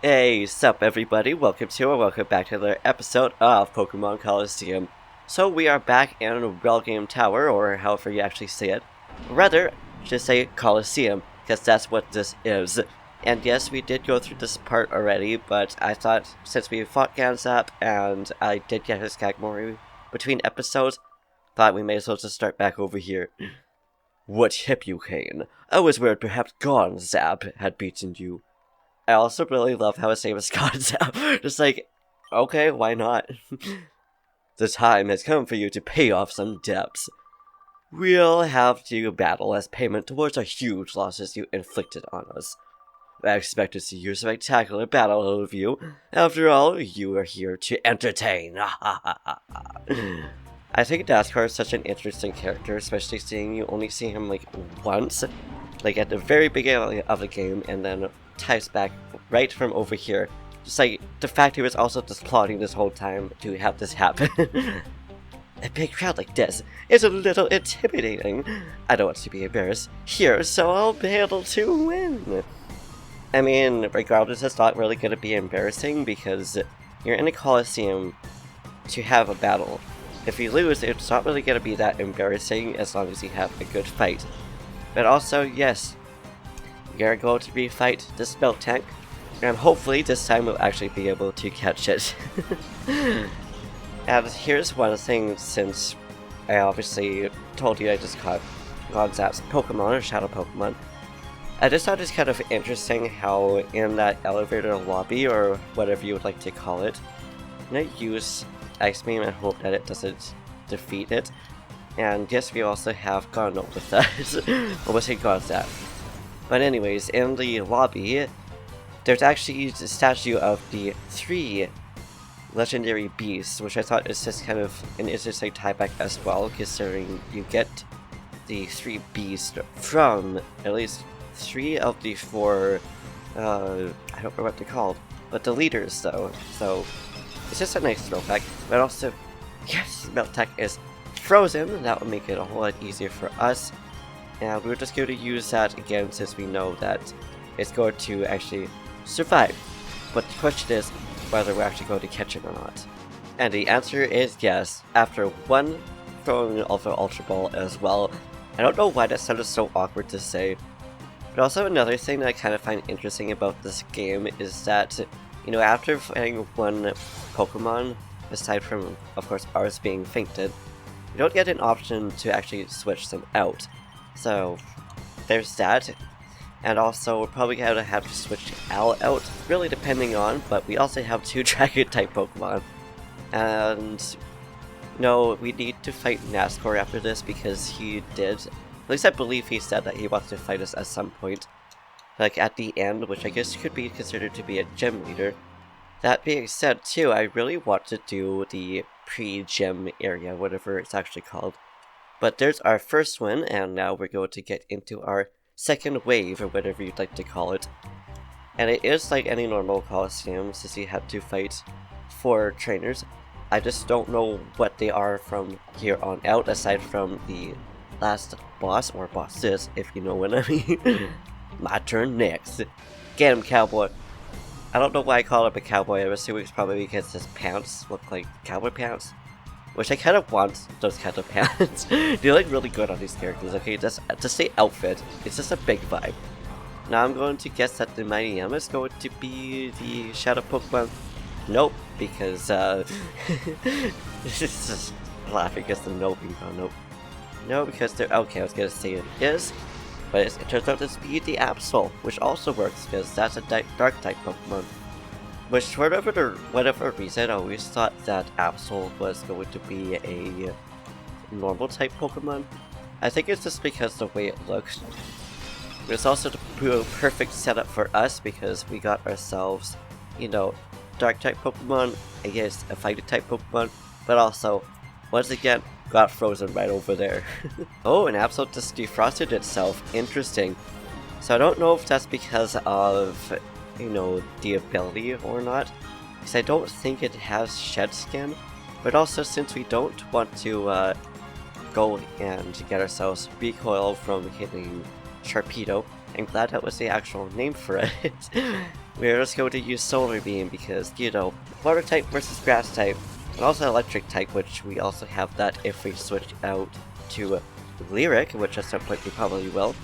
Hey, sup everybody, welcome back to another episode of Pokemon Colosseum. So we are back in Realgam Tower, or however you actually say it. Rather, just say Colosseum, because that's what this is. And yes, we did go through this part already, but I thought since we fought Gonzap and I did get his Kagmori between episodes, thought we may as well just start back over here. What hip you, Cain? I was worried perhaps Gonzap had beaten you. I also really love how his name is Gonzap. Just like, okay, why not? The time has come for you to pay off some debts. We'll have to battle as payment towards the huge losses you inflicted on us. I expect to see your spectacular battle overview. After all, you are here to entertain. I think NASCAR is such an interesting character, especially seeing you only see him like once, like at the very beginning of the game, and then ties back right from over here. Just like the fact he was also just plotting this whole time to have this happen. A big crowd like this is a little intimidating. I don't want to be embarrassed here, so I'll be able to win. I mean, regardless, it's not really going to be embarrassing because you're in a Colosseum to have a battle. If you lose, it's not really going to be that embarrassing as long as you have a good fight. But also, yes, you're going to fight this milk tank, and hopefully this time we'll actually be able to catch it. And here's one thing, since I obviously told you I just caught Gonzap's Pokemon, or Shadow Pokemon, I just thought it's kind of interesting how in that elevator lobby, or whatever you would like to call it, I'm going to use Ice Beam and hope that it doesn't defeat it. And yes, we also have Garno with us. Almost hit Gonzap. But anyways, in the lobby, there's actually a statue of the 3 legendary beasts, which I thought is just kind of an interesting tieback as well, considering you get the 3 beasts from at least 3 of the 4, I don't know what they're called, but the leaders though, so it's just a nice throwback. But also, yes, Meltech is frozen, that would make it a whole lot easier for us. And we're just going to use that again since we know that it's going to actually survive. But the question is whether we're actually going to catch it or not. And the answer is yes, after one throwing of the Ultra Ball as well. I don't know why that sounded so awkward to say. But also another thing that I kind of find interesting about this game is that, you know, after fighting one Pokemon, aside from, of course, ours being fainted, you don't get an option to actually switch them out. So, there's that. And also, we're probably going to have to switch Al out, really depending on, but we also have 2 Dragon-type Pokemon. And, no, we need to fight NASCAR after this because he did, at least I believe he said that he wants to fight us at some point. Like at the end, which I guess could be considered to be a gym leader. That being said, too, I really want to do the pre-gym area, whatever it's actually called. But there's our first one, and now we're going to get into our second wave, or whatever you'd like to call it. And it is like any normal Colosseum, since you have to fight 4 trainers. I just don't know what they are from here on out, aside from the last boss, or bosses, if you know what I mean. My turn next. Get him, cowboy. I don't know why I call him a cowboy. I'm assuming it's probably because his pants look like cowboy pants. Which I kind of want those kind of pants. They look really good on these characters, okay? Just say outfit. It's just a big vibe. Now I'm going to guess that the Mighty M is going to be the Shadow Pokemon. Nope, because, this is just laughing because the nope, nope. No, because they're, okay, I was gonna say it is, but it turns out to be the Absol, which also works, because that's a Dark-type Pokemon. Which, for whatever reason, I always thought that Absol was going to be a normal-type Pokemon. I think it's just because the way it looks. But it's also the perfect setup for us, because we got ourselves, you know, Dark-type Pokemon, I guess a Fighting-type Pokemon, but also, once again, got frozen right over there. Oh, and Absol just defrosted itself. Interesting. So I don't know if that's because of, you know, the ability or not, because I don't think it has shed skin, but also since we don't want to go and get ourselves recoil from hitting Sharpedo, I'm glad that was the actual name for it. we're just going to use Solar Beam because, you know, water type versus grass type, and also electric type, which we also have that if we switch out to Lyric, which at some point we probably will,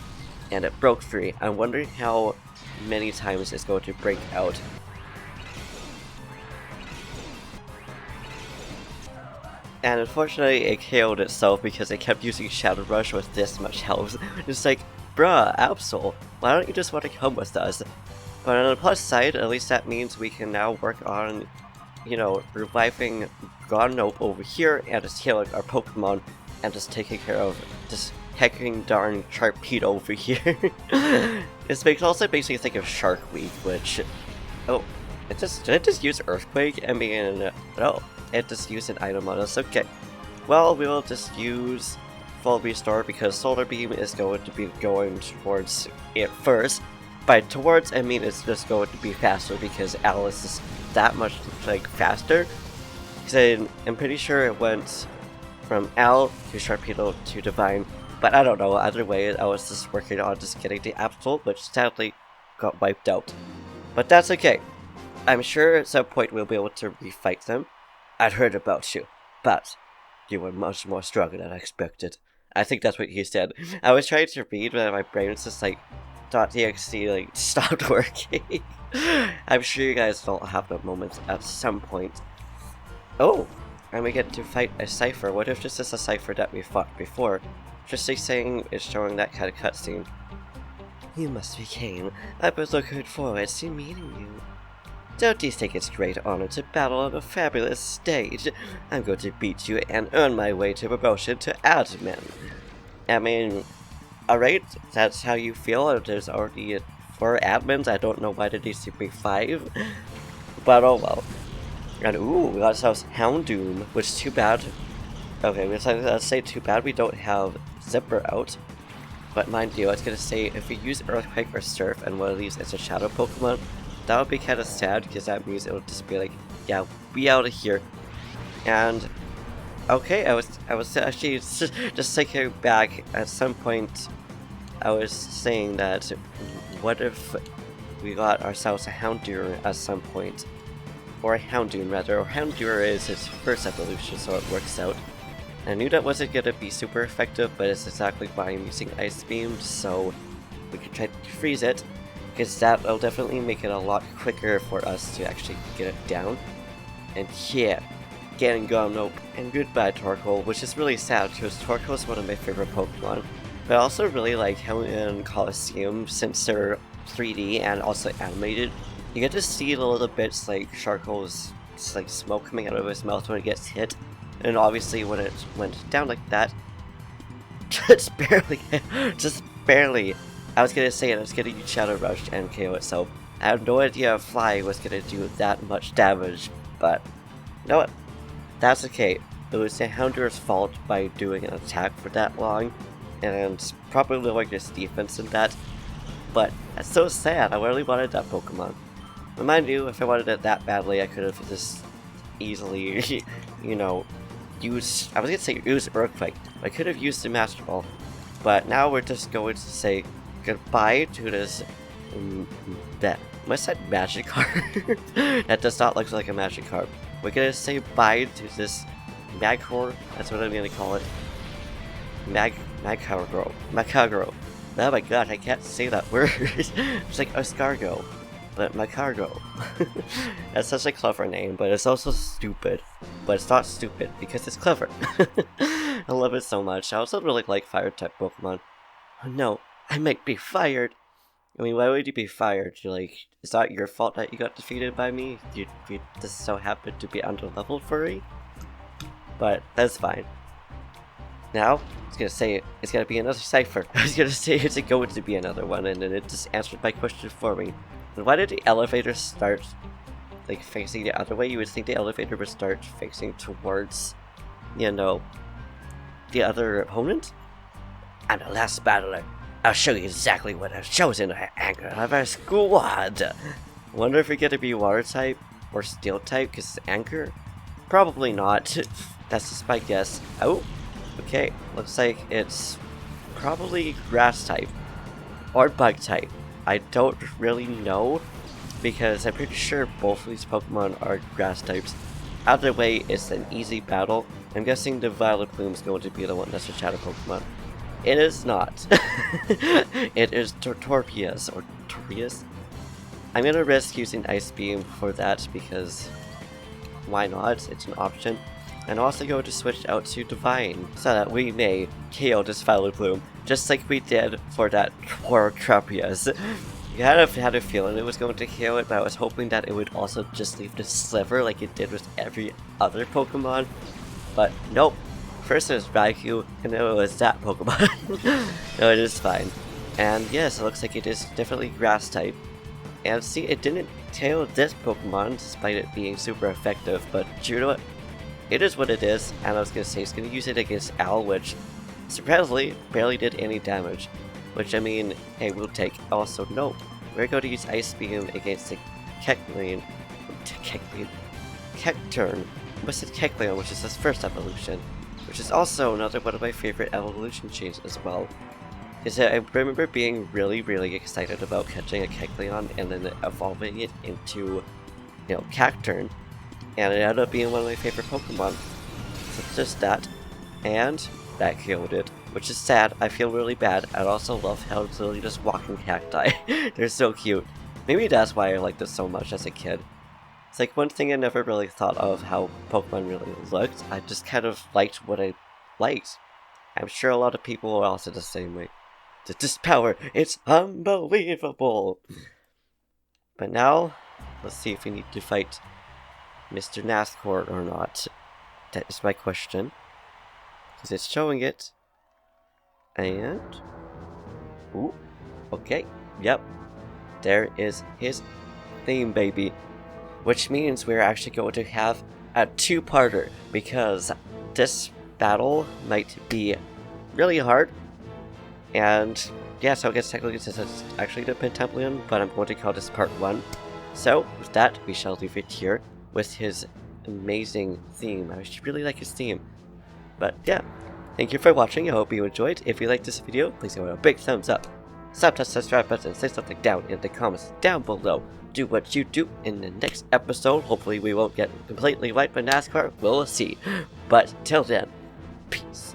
and it broke free. I'm wondering how many times it's going to break out. And unfortunately, it KO'd itself because it kept using Shadow Rush with this much health. It's like, bruh, Absol, why don't you just want to come with us? But on the plus side, at least that means we can now work on, you know, reviving Gonnope over here and just healing our Pokemon and just taking care of this hecking darn Sharpedo over here. It also makes me think of Shark Week, which... Oh, did it just use Earthquake? I mean, no. It just used an item on us. Okay. Well, we will just use Full Restore because Solar Beam is going to be going towards it first. By towards, I mean it's just going to be faster because Alice is that much, like, faster. Because I'm pretty sure it went from Al to Sharpedo to Divine. But I don't know, either way, I was just working on just getting the Absol, which sadly got wiped out. But that's okay. I'm sure at some point we'll be able to refight them. I'd heard about you, but you were much more stronger than I expected. I think that's what he said. I was trying to read, but my brain was just like, .txt, like, stopped working. I'm sure you guys will have that moment at some point. Oh, and we get to fight a Cypher. What if this is a Cypher that we fought before? Just like saying it's showing that kind of cutscene. You must be Cain. I've been looking forward to meeting you. Don't you think it's great honor to battle on a fabulous stage? I'm going to beat you and earn my way to promotion to admin. I mean, alright, that's how you feel. There's already 4 admins. I don't know why there needs to be 5. But oh well. And ooh, we got ourselves Houndoom, which is too bad. Okay, let's say too bad we don't have Zipper out. But mind you, I was gonna say, if we use Earthquake or Surf and one of these is a Shadow Pokemon, that would be kind of sad because that means it would just be like, yeah, we out of here. And okay, I was actually just thinking back at some point. I was saying that what if we got ourselves a Houndour at some point, or a Houndoom rather. Or Houndour is its first evolution, so it works out. I knew that wasn't gonna be super effective, but it's exactly why I'm using Ice Beam, so we can try to freeze it. Because that will definitely make it a lot quicker for us to actually get it down. And yeah, getting Gonnope, and goodbye Torkoal, which is really sad because Torkoal is one of my favorite Pokemon. But I also really like how in Colosseum, since they're 3D and also animated, you get to see the little bits like Sharko's like smoke coming out of his mouth when it gets hit. And obviously when it went down like that, just barely. I was gonna say it, I was gonna use Shadow Rush and KO it, so I have no idea if Fly was gonna do that much damage, but you know what? That's okay. It was the Houndour's fault by doing an attack for that long, and probably lowering his defense in that, but that's so sad. I really wanted that Pokemon. But mind you, if I wanted it that badly, I could have just easily, you know, used, I was gonna say use Earthquake. I could have used the Master Ball, but now we're just going to say goodbye to this, that, I said Magikarp? That does not look like a Magikarp. We're gonna say bye to this Magkor, that's what I'm gonna call it. Magkagro. Oh my god, I can't say that word. It's like Escargot, but Magkagro. That's such a clever name, but it's also stupid. But it's not stupid, because it's clever. I love it so much. I also really like Fire-type Pokemon. Oh no, I might be fired! I mean, why would you be fired? You're like, is that your fault that you got defeated by me? You just so happened to be under-leveled for me? But, that's fine. Now, I was gonna say, it's gonna be another Cypher. I was gonna say it's going to be another one, and then it just answered my question for me. And why did the elevator start, like, facing the other way? You would think the elevator would start facing towards, you know, the other opponent? I'm the last battler. I'll show you exactly what I've chosen to anchor of our squad. Wonder if we're gonna be water type or steel type because it's anchor? Probably not. That's just my guess. Oh, okay. Looks like it's probably grass type or bug type. I don't really know. because I'm pretty sure both of these Pokemon are grass types. Out of the way, it's an easy battle. I'm guessing the Violet Plume is going to be the one that's a Shadow Pokemon. It is not. It is Tortorpius, or Torpius. I'm gonna risk using Ice Beam for that because why not? It's an option. And also going to switch out to Divine so that we may KO this Violet Plume, just like we did for that Tortorpius. I kind of had a feeling it was going to KO it, but I was hoping that it would also just leave the sliver like it did with every other Pokemon. But nope. First it was Raikou, and then it was that Pokemon. No, it is fine. And yes, it looks like it is definitely grass type. And see, it didn't KO this Pokemon despite it being super effective, but you know what? It is what it is, and I was gonna say it's gonna use it against Owl, which surprisingly barely did any damage. Which I mean, hey, we'll take. Also, no, we're going to use Ice Beam against the Kecleon. Kecturn. I said Kecleon, which is his first evolution. Which is also another one of my favorite evolution chains as well. Is that I remember being really excited about catching a Kecleon and then evolving it into, you know, Cacturn. And it ended up being one of my favorite Pokemon. So just that. And that killed it. Which is sad. I feel really bad. I also love how it's literally just walking cacti. They're so cute. Maybe that's why I liked this so much as a kid. It's like one thing I never really thought of how Pokemon really looked. I just kind of liked what I liked. I'm sure a lot of people are also the same way. This power, it's unbelievable! But now, let's see if we need to fight Mr. Nascord or not. That is my question. Because it's showing it. And... ooh, okay, yep. There is his theme, baby. Which means we're actually going to have a two-parter, because this battle might be really hard. And yeah, so I guess technically this is actually the Pentempleon, but I'm going to call this part 1. So with that, we shall leave it here with his amazing theme. I really like his theme. But yeah, thank you for watching. I hope you enjoyed. If you liked this video, please give it a big thumbs up. Slap that subscribe button, say something down in the comments down below. Do what you do in the next episode. Hopefully we won't get completely wiped by NASCAR. We'll see. But till then, peace.